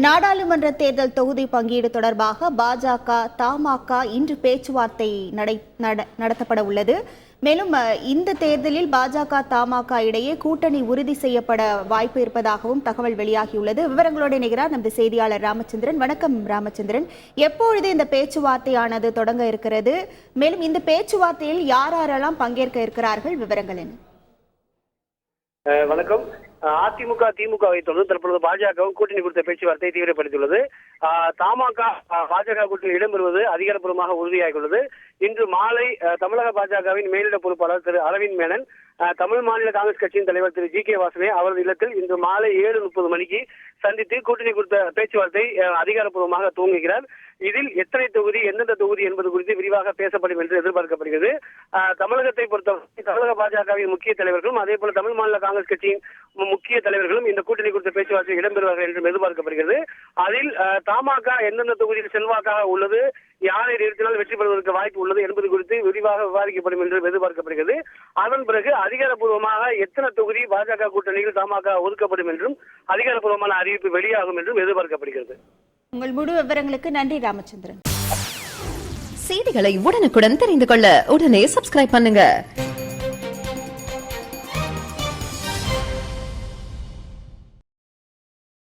நாடாளுமன்ற தேர்தல் தொகுதி பங்கீடு தொடர்பாக பாஜக, தமாக இன்று பேச்சுவார்த்தை நடத்தப்பட உள்ளது. மேலும் இந்த தேர்தலில் பாஜக, தமாக இடையே கூட்டணி உறுதி செய்யப்பட வாய்ப்பு இருப்பதாகவும் தகவல் வெளியாகியுள்ளது. விவரங்களோடு இணைகிறார் நமது செய்தியாளர் ராமச்சந்திரன். வணக்கம் ராமச்சந்திரன். எப்பொழுது இந்த பேச்சுவார்த்தையானது தொடங்க இருக்கிறது? மேலும் இந்த பேச்சுவார்த்தையில் யாரெல்லாம் பங்கேற்க இருக்கிறார்கள்? விவரங்கள் என்ன? வணக்கம். அதிமுக, திமுகவை தொடர்ந்து தற்பொழுது பாஜகவும் கூட்டணி குறித்த பேச்சுவார்த்தை தீவிரப்படுத்தியுள்ளது. தமாக பாஜக கூட்டணி இடம்பெறுவது அதிகாரப்பூர்வமாக உறுதியாகியுள்ளது. இன்று மாலை தமிழக பாஜகவின் மேலிட பொறுப்பாளர் திரு அரவிந்த் மேனன், தமிழ் மாநில காங்கிரஸ் கட்சியின் தலைவர் திரு ஜி கே வாசனே அவரது இல்லத்தில் இன்று மாலை 7:30 மணிக்கு சந்தித்து கூட்டணி குறித்த பேச்சுவார்த்தை அதிகாரப்பூர்வமாக துவங்குகிறார். இதில் எத்தனை தொகுதி, எந்தெந்த தொகுதி என்பது குறித்து விரிவாக பேசப்படும் என்று எதிர்பார்க்கப்படுகிறது. தமிழகத்தை பொறுத்தவரை தமிழக பாஜகவின் முக்கிய தலைவர்களும் அதே போல தமிழ் மாநில காங்கிரஸ் கட்சியின் முக்கிய தலைவர்களும் இந்த கூட்டணி குறித்த பேச்சுவார்த்தை இடம்பெறுவார்கள் என்றும் எதிர்பார்க்கப்படுகிறது. அதில் தமாக எந்தெந்த தொகுதியில் செல்வாக்காக உள்ளது, யாரை நிறுத்தினால் வெற்றி பெறுவதற்கு வாய்ப்பு உள்ளது என்பது குறித்து விரிவாக விவாதிக்கப்படும் என்று எதிர்பார்க்கப்படுகிறது. அதன் பிறகு அதிகாரப்பூர்வமாக எத்தனை தொகுதி பாஜக கூட்டணியில் தமாக ஒதுக்கப்படும் என்றும் அதிகாரப்பூர்வமான அறிவிப்பு வெளியாகும் என்றும் எதிர்பார்க்கப்படுகிறது. உங்கள் முழு விவரங்களுக்கு நன்றி ராமச்சந்திரன். செய்திகளை உடனுக்குடன் தெரிந்து கொள்ள உடனே சப்ஸ்கிரைப் பண்ணுங்க.